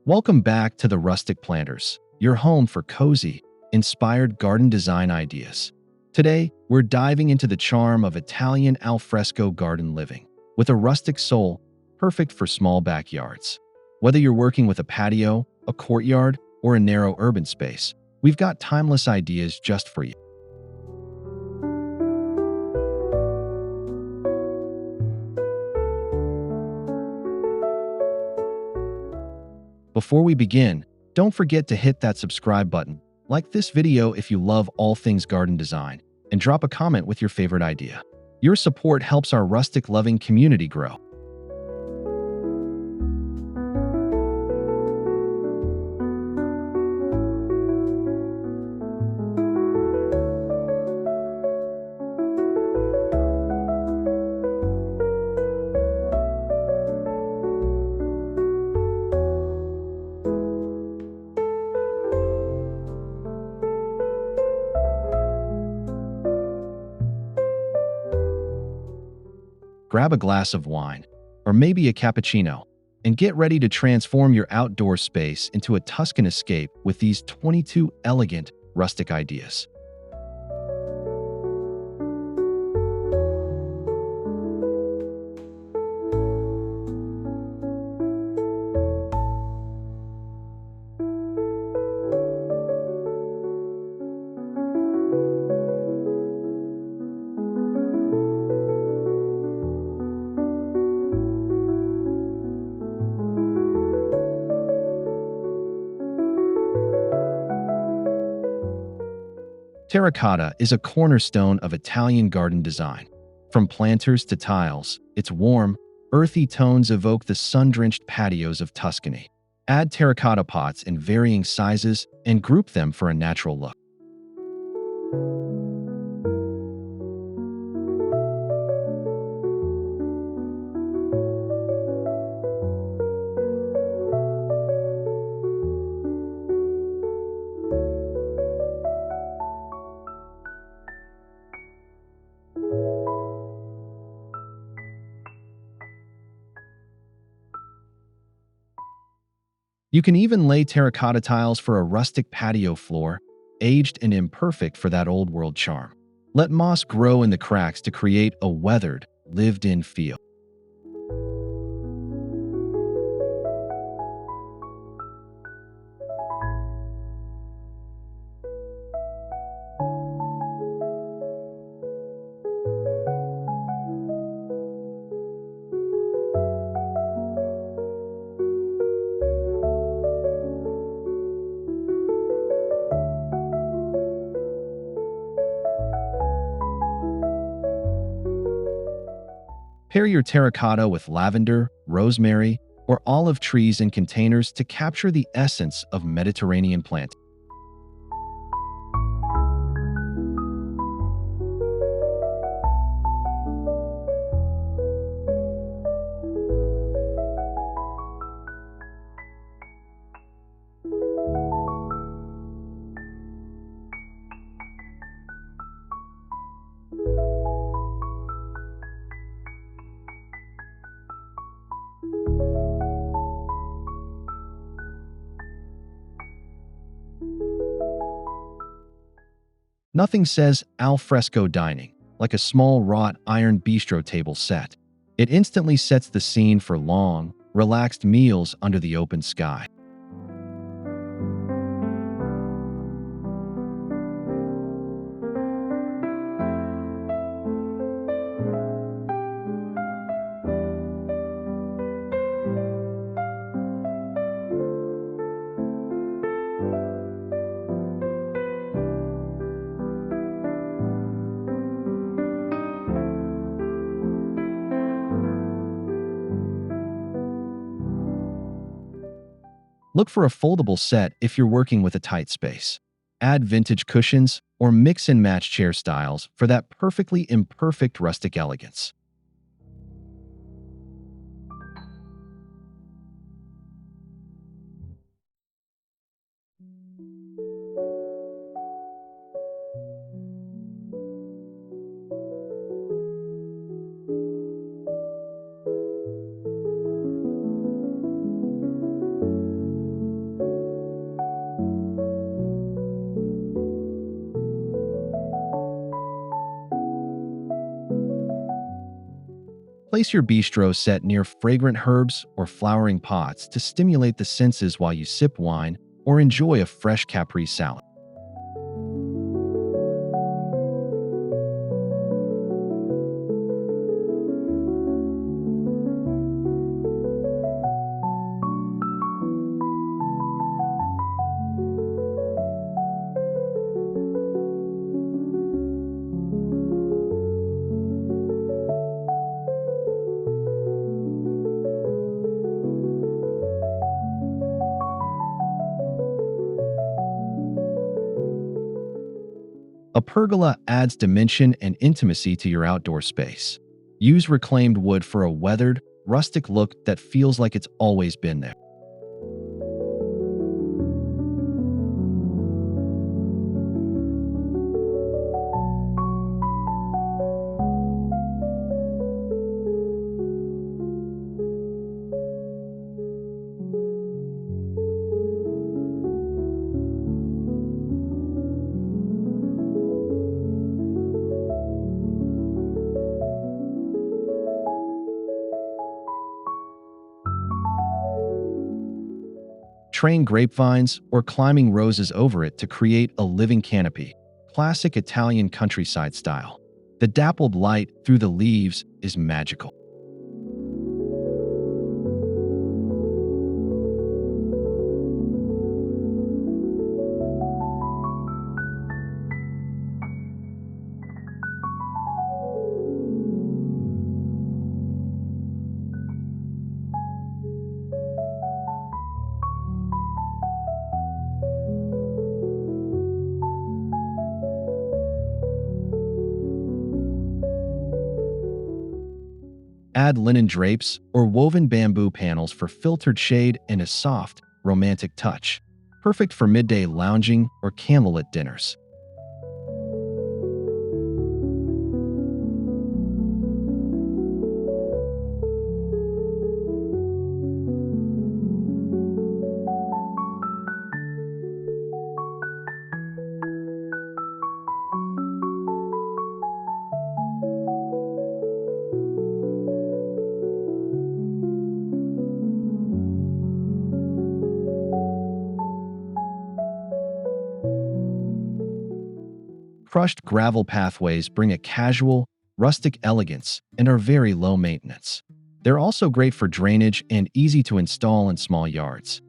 Welcome back to the Rustic Planters, your home for cozy, inspired garden design ideas. Today, we're diving into the charm of Italian alfresco garden living, with a rustic soul perfect for small backyards. Whether you're working with a patio, a courtyard, or a narrow urban space, we've got timeless ideas just for you. Before we begin, don't forget to hit that subscribe button, like this video if you love all things garden design, and drop a comment with your favorite idea. Your support helps our rustic-loving community grow. Grab a glass of wine, or maybe a cappuccino, and get ready to transform your outdoor space into a Tuscan escape with these 22 elegant, rustic ideas. Terracotta is a cornerstone of Italian garden design. From planters to tiles, its warm, earthy tones evoke the sun-drenched patios of Tuscany. Add terracotta pots in varying sizes and group them for a natural look. You can even lay terracotta tiles for a rustic patio floor, aged and imperfect for that old-world charm. Let moss grow in the cracks to create a weathered, lived-in feel. Pair your terracotta with lavender, rosemary, or olive trees in containers to capture the essence of Mediterranean planting. Nothing says al fresco dining like a small wrought iron bistro table set. It instantly sets the scene for long, relaxed meals under the open sky. Look for a foldable set if you're working with a tight space. Add vintage cushions or mix and match chair styles for that perfectly imperfect rustic elegance. Place your bistro set near fragrant herbs or flowering pots to stimulate the senses while you sip wine or enjoy a fresh Capri salad. A pergola adds dimension and intimacy to your outdoor space. Use reclaimed wood for a weathered, rustic look that feels like it's always been there. Train grapevines or climbing roses over it to create a living canopy, classic Italian countryside style. The dappled light through the leaves is magical. Add linen drapes or woven bamboo panels for filtered shade and a soft, romantic touch. Perfect for midday lounging or candlelit dinners. Crushed gravel pathways bring a casual, rustic elegance and are very low maintenance. They're also great for drainage and easy to install in small yards.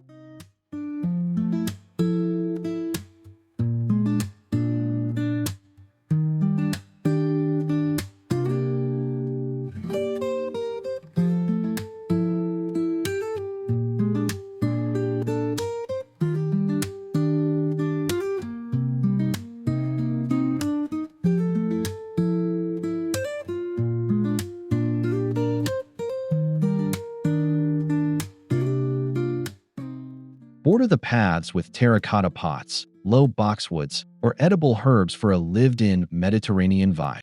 Border the paths with terracotta pots, low boxwoods, or edible herbs for a lived-in Mediterranean vibe.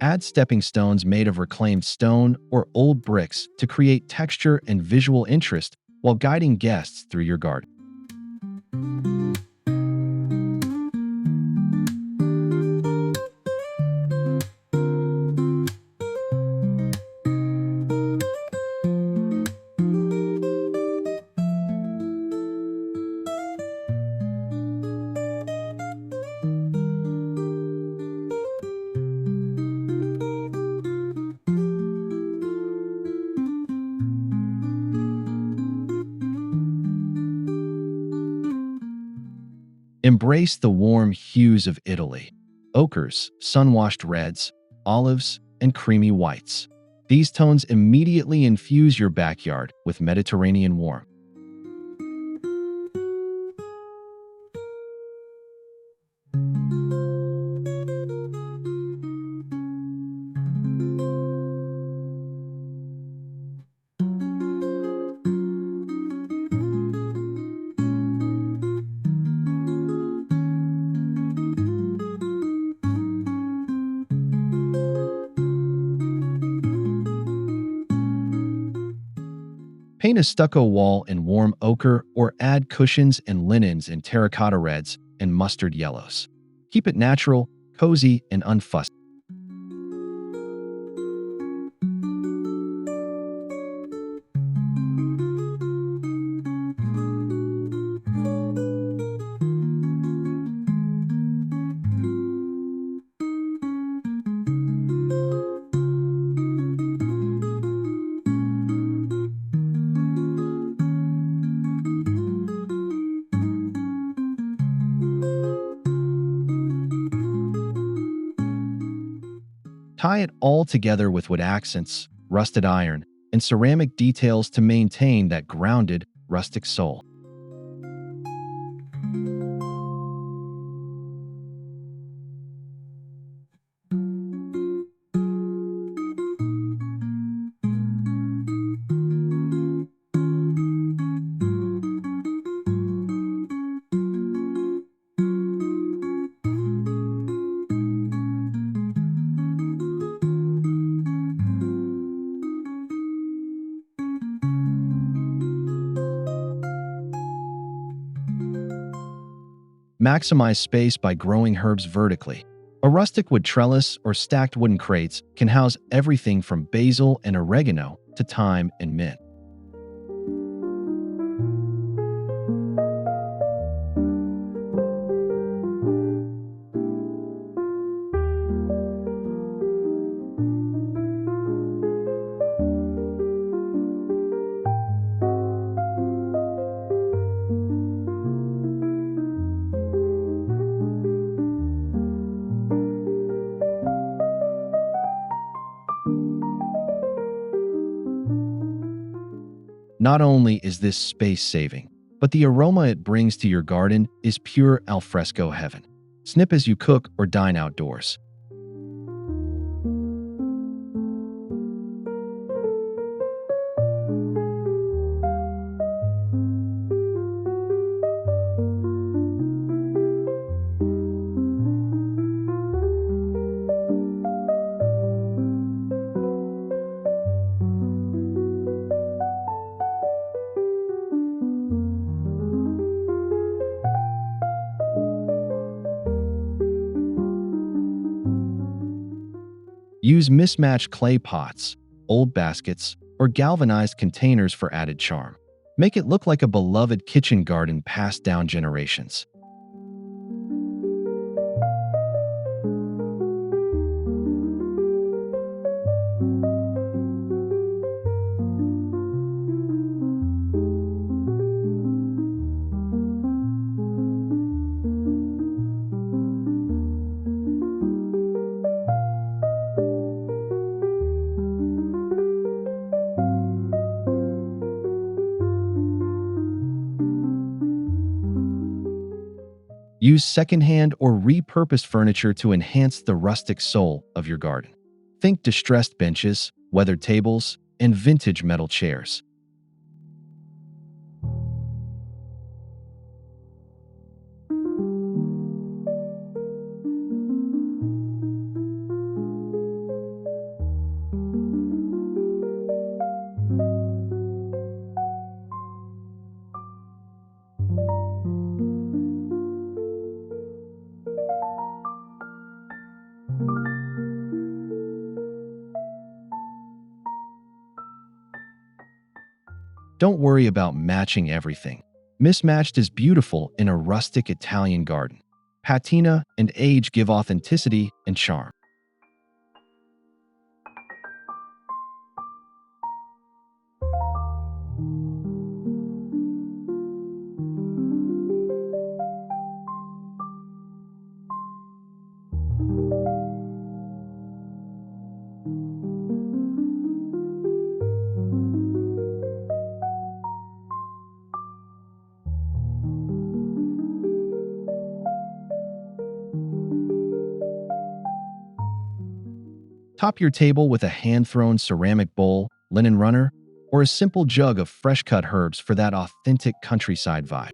Add stepping stones made of reclaimed stone or old bricks to create texture and visual interest while guiding guests through your garden. Embrace the warm hues of Italy: ochres, sun-washed reds, olives, and creamy whites. These tones immediately infuse your backyard with Mediterranean warmth. Paint a stucco wall in warm ochre or add cushions and linens in terracotta reds and mustard yellows. Keep it natural, cozy, and unfussed. Tie it all together with wood accents, rusted iron, and ceramic details to maintain that grounded, rustic soul. Maximize space by growing herbs vertically. A rustic wood trellis or stacked wooden crates can house everything from basil and oregano to thyme and mint. Not only is this space-saving, but the aroma it brings to your garden is pure alfresco heaven. Snip as you cook or dine outdoors. Use mismatched clay pots, old baskets, or galvanized containers for added charm. Make it look like a beloved kitchen garden passed down generations. Use secondhand or repurposed furniture to enhance the rustic soul of your garden. Think distressed benches, weathered tables, and vintage metal chairs. Don't worry about matching everything. Mismatched is beautiful in a rustic Italian garden. Patina and age give authenticity and charm. Top your table with a hand-thrown ceramic bowl, linen runner, or a simple jug of fresh-cut herbs for that authentic countryside vibe.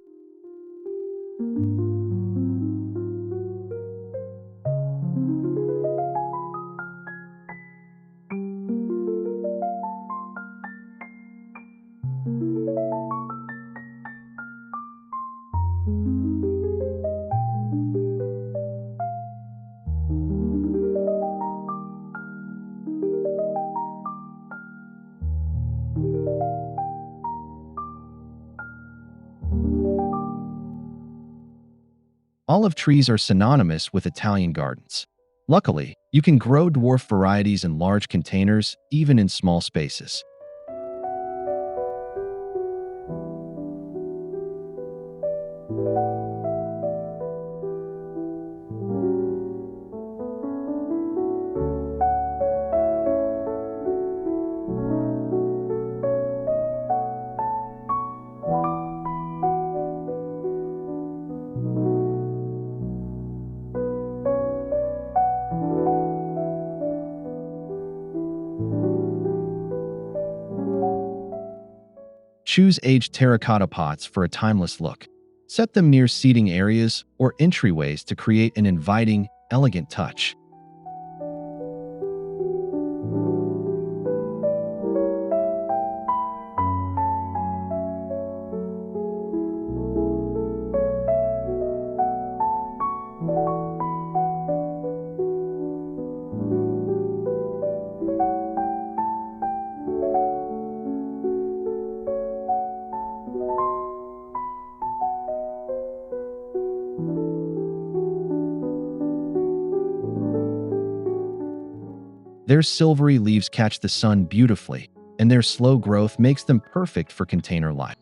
Olive trees are synonymous with Italian gardens. Luckily, you can grow dwarf varieties in large containers, even in small spaces. Choose aged terracotta pots for a timeless look. Set them near seating areas or entryways to create an inviting, elegant touch. Their silvery leaves catch the sun beautifully, and their slow growth makes them perfect for container life.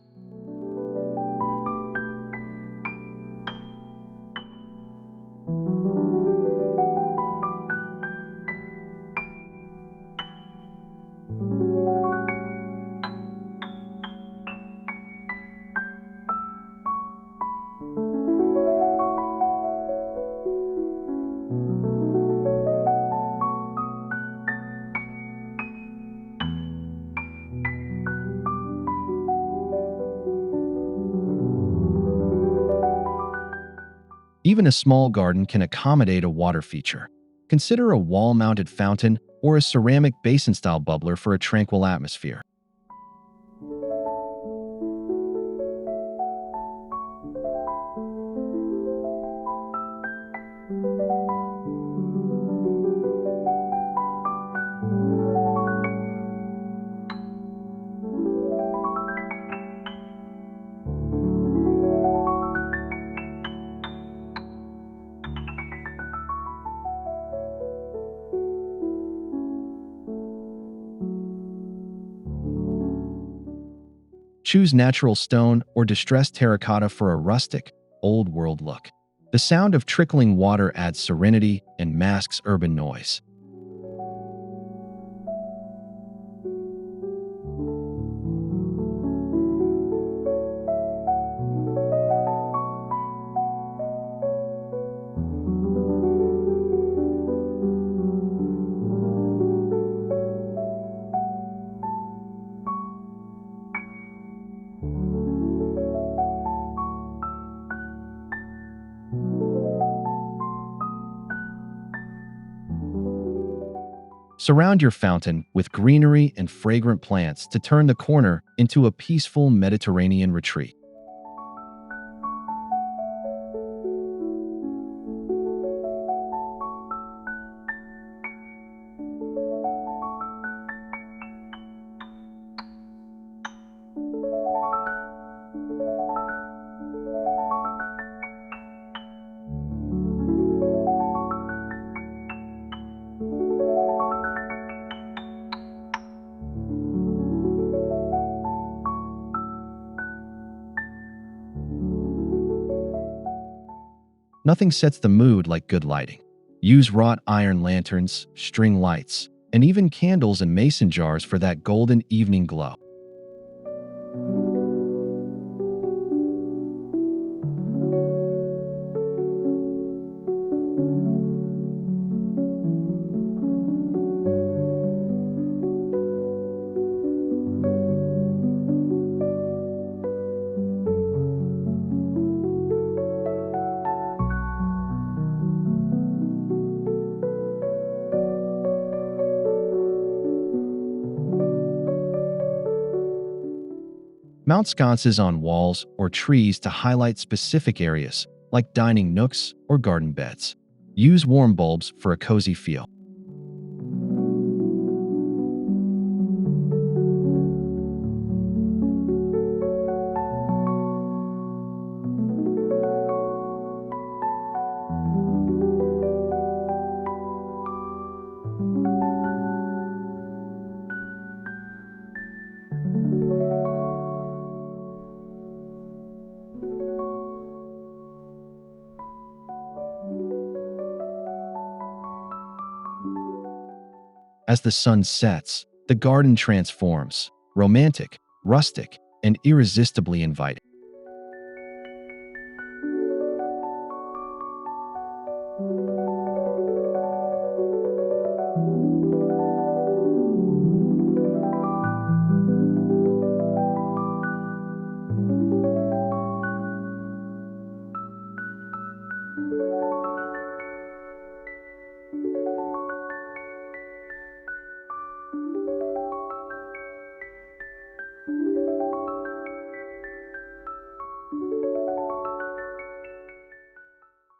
Even a small garden can accommodate a water feature. Consider a wall-mounted fountain or a ceramic basin-style bubbler for a tranquil atmosphere. Choose natural stone or distressed terracotta for a rustic, old-world look. The sound of trickling water adds serenity and masks urban noise. Surround your fountain with greenery and fragrant plants to turn the corner into a peaceful Mediterranean retreat. Nothing sets the mood like good lighting. Use wrought iron lanterns, string lights, and even candles in mason jars for that golden evening glow. Mount sconces on walls or trees to highlight specific areas, like dining nooks or garden beds. Use warm bulbs for a cozy feel. As the sun sets, the garden transforms, romantic, rustic, and irresistibly inviting.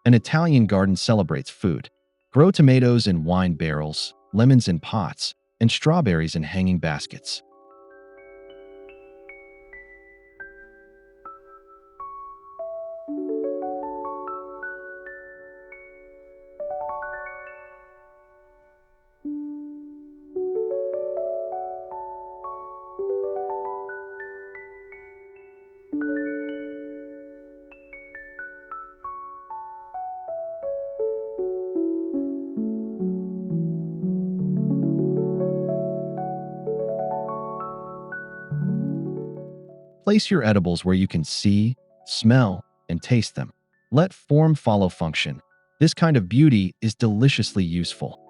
An Italian garden celebrates food. Grow tomatoes in wine barrels, lemons in pots, and strawberries in hanging baskets. Place your edibles where you can see, smell, and taste them. Let form follow function. This kind of beauty is deliciously useful.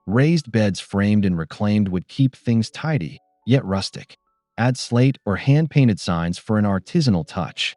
Raised beds framed and reclaimed would keep things tidy, yet rustic. Add slate or hand-painted signs for an artisanal touch.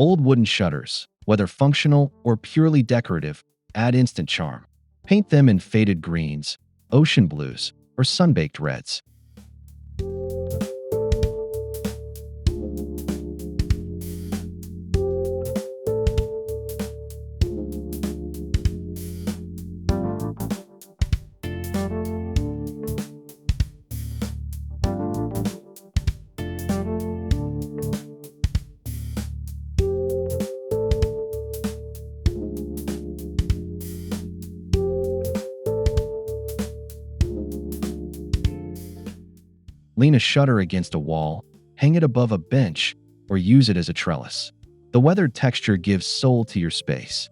Old wooden shutters, whether functional or purely decorative, add instant charm. Paint them in faded greens, ocean blues, or sun-baked reds. Lean a shutter against a wall, hang it above a bench, or use it as a trellis. The weathered texture gives soul to your space.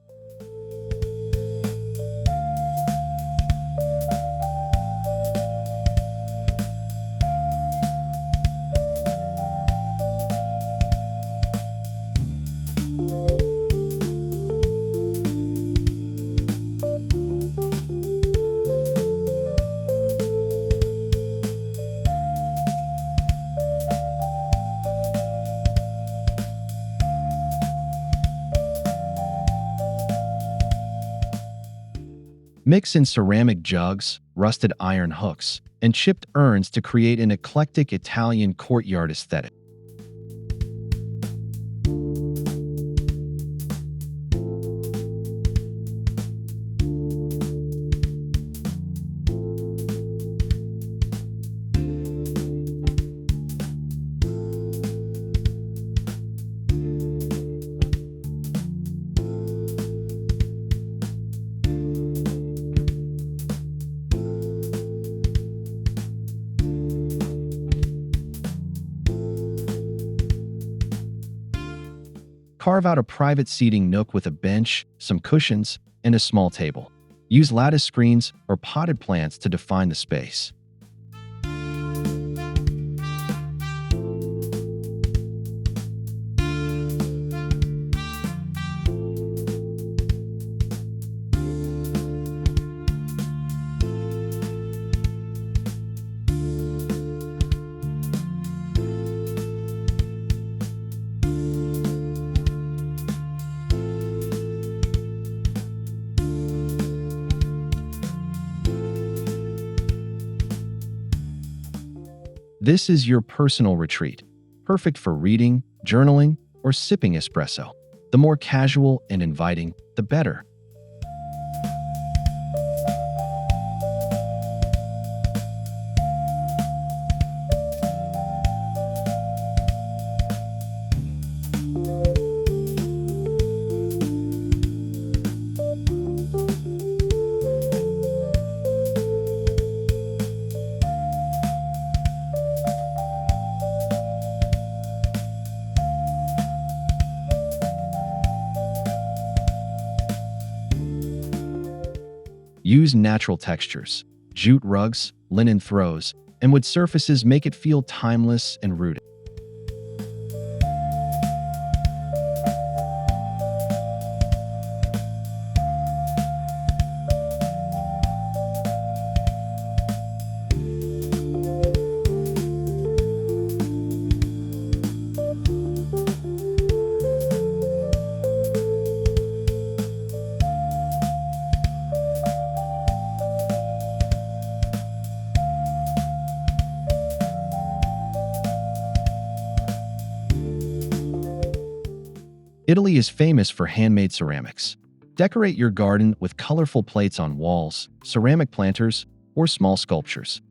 Mix in ceramic jugs, rusted iron hooks, and chipped urns to create an eclectic Italian courtyard aesthetic. Carve out a private seating nook with a bench, some cushions, and a small table. Use lattice screens or potted plants to define the space. This is your personal retreat, perfect for reading, journaling, or sipping espresso. The more casual and inviting, the better. Use natural textures, jute rugs, linen throws, and wood surfaces make it feel timeless and rooted. Italy is famous for handmade ceramics. Decorate your garden with colorful plates on walls, ceramic planters, or small sculptures.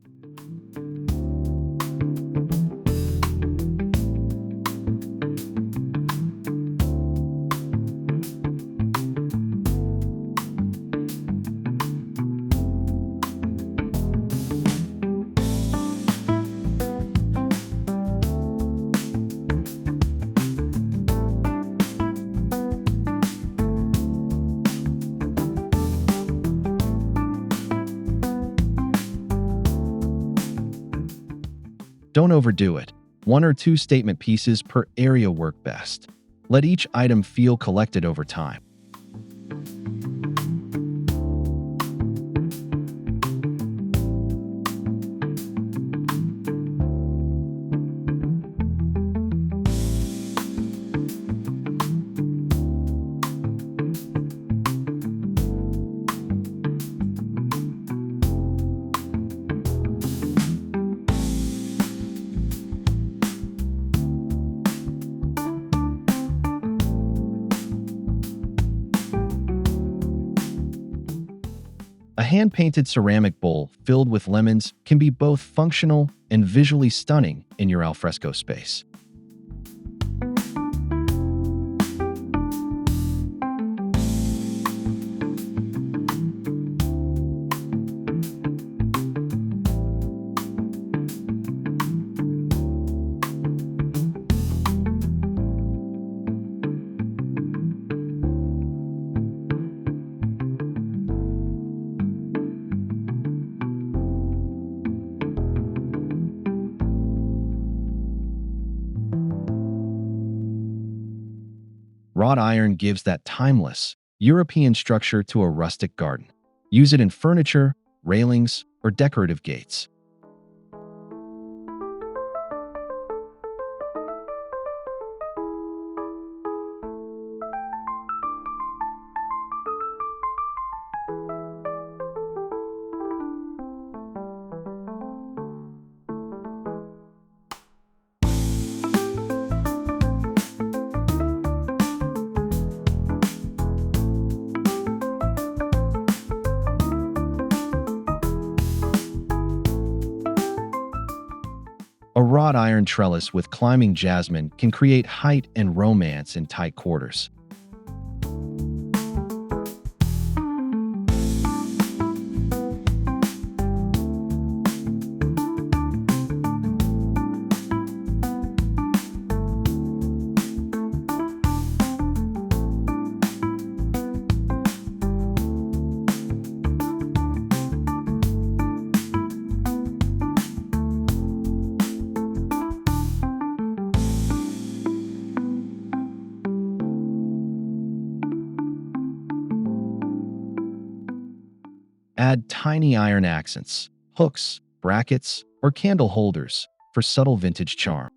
Don't overdo it. 1 or 2 statement pieces per area work best. Let each item feel collected over time. A hand-painted ceramic bowl filled with lemons can be both functional and visually stunning in your alfresco space. Wrought iron gives that timeless, European structure to a rustic garden. Use it in furniture, railings, or decorative gates. A wrought iron trellis with climbing jasmine can create height and romance in tight quarters. Add tiny iron accents, hooks, brackets, or candle holders for subtle vintage charm.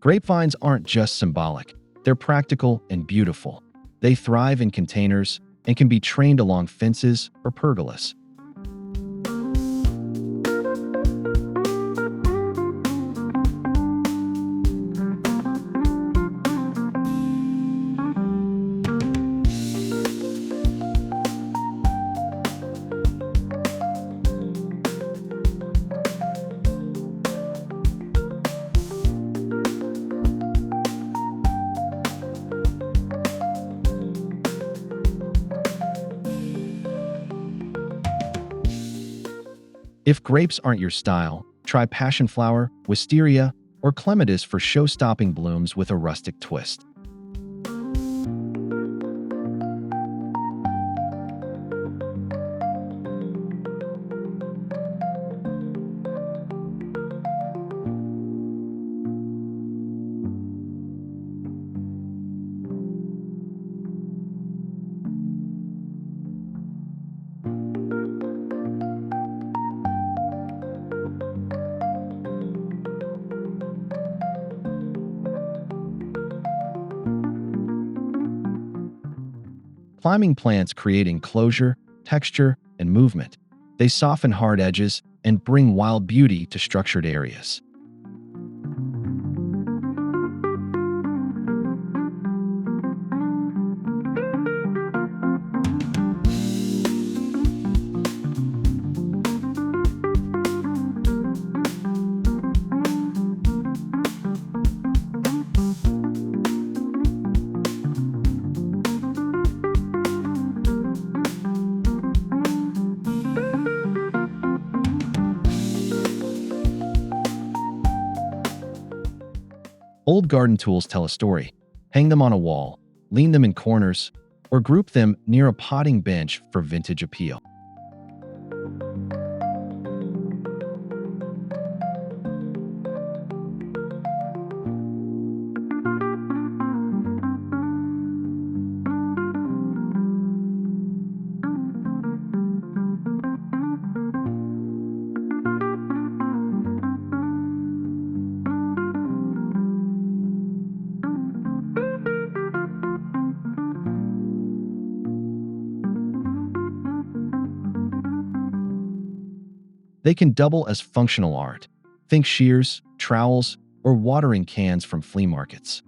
Grapevines aren't just symbolic, they're practical and beautiful. They thrive in containers and can be trained along fences or pergolas. If grapes aren't your style, try passion flower, wisteria, or clematis for show-stopping blooms with a rustic twist. Climbing plants create enclosure, texture, and movement. They soften hard edges and bring wild beauty to structured areas. Old garden tools tell a story. Hang them on a wall, lean them in corners, or group them near a potting bench for vintage appeal. They can double as functional art. Think shears, trowels, or watering cans from flea markets.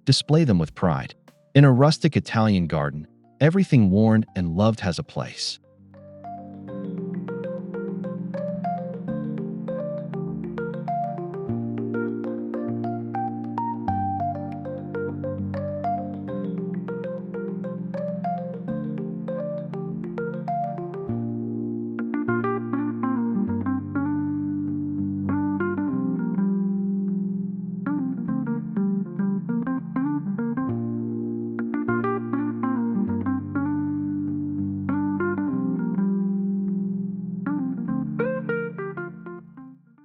Display them with pride. In a rustic Italian garden, everything worn and loved has a place.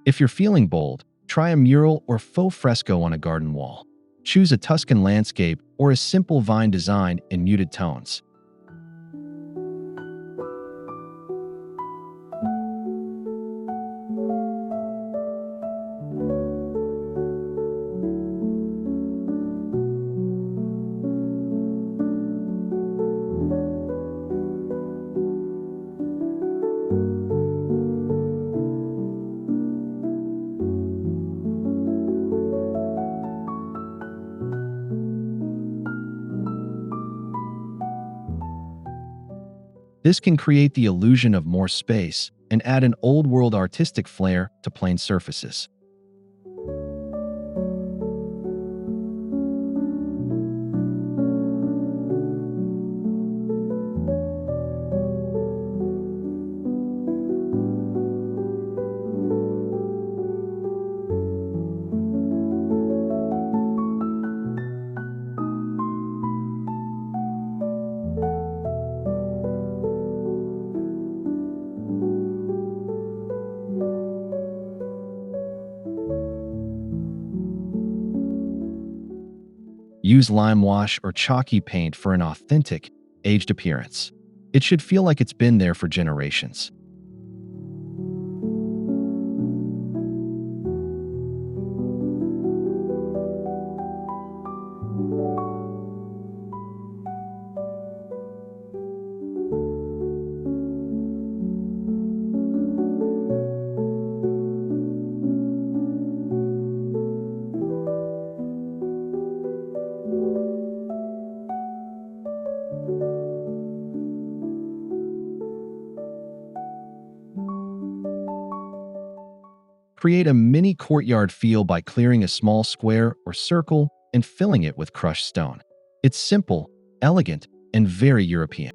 If you're feeling bold, try a mural or faux fresco on a garden wall. Choose a Tuscan landscape or a simple vine design in muted tones. This can create the illusion of more space and add an old-world artistic flair to plain surfaces. Use lime wash or chalky paint for an authentic, aged appearance. It should feel like it's been there for generations. Create a mini courtyard feel by clearing a small square or circle and filling it with crushed stone. It's simple, elegant, and very European.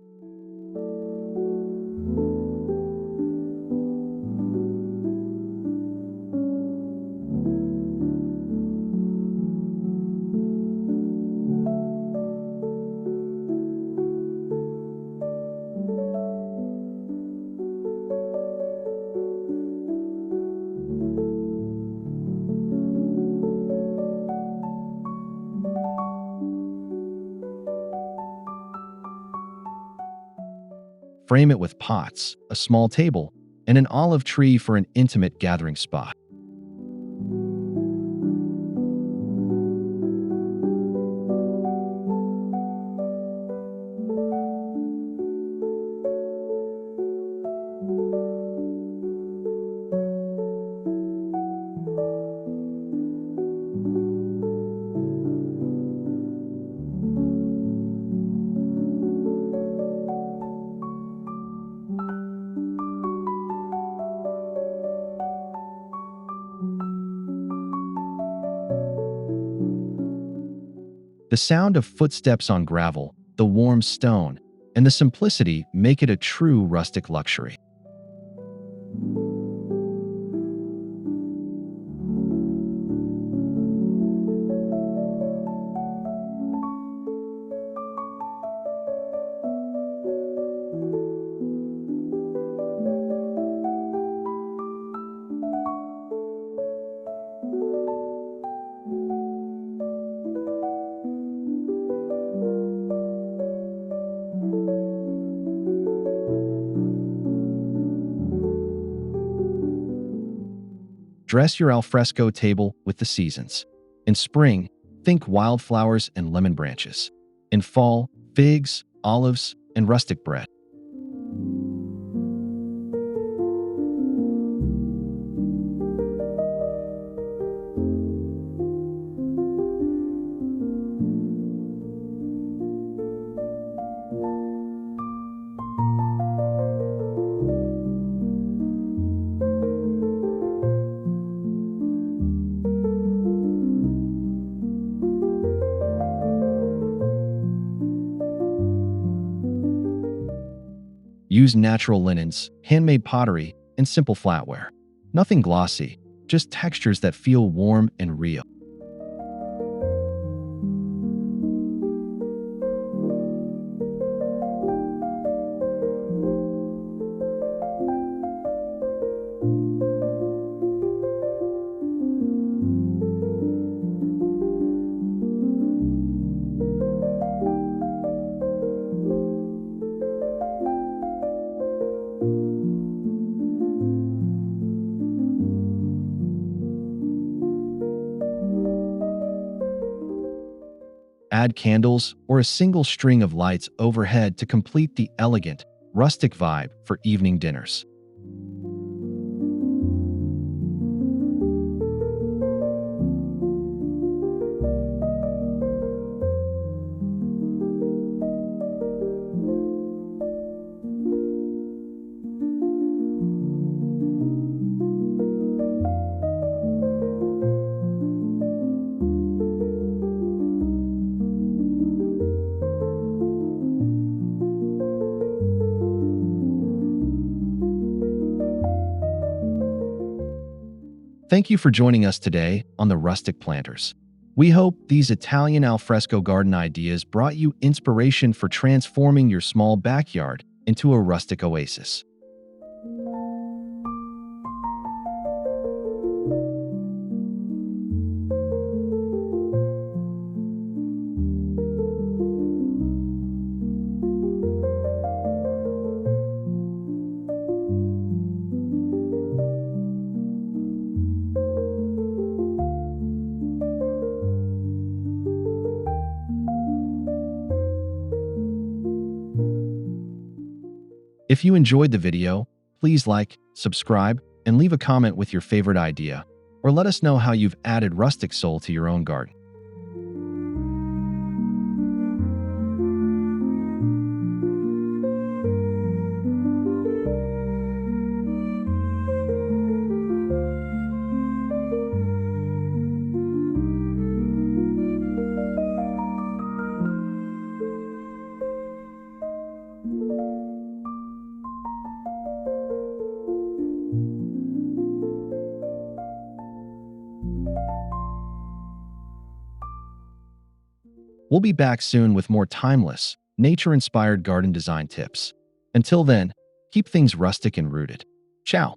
Frame it with pots, a small table, and an olive tree for an intimate gathering spot. The sound of footsteps on gravel, the warm stone, and the simplicity make it a true rustic luxury. Dress your alfresco table with the seasons. In spring, think wildflowers and lemon branches. In fall, figs, olives, and rustic bread. Use natural linens, handmade pottery, and simple flatware. Nothing glossy, just textures that feel warm and real. Add candles or a single string of lights overhead to complete the elegant, rustic vibe for evening dinners. Thank you for joining us today on the Rustic Planters. We hope these Italian alfresco garden ideas brought you inspiration for transforming your small backyard into a rustic oasis. If you enjoyed the video, please like, subscribe, and leave a comment with your favorite idea, or let us know how you've added rustic soul to your own garden. We'll be back soon with more timeless, nature-inspired garden design tips. Until then, keep things rustic and rooted. Ciao!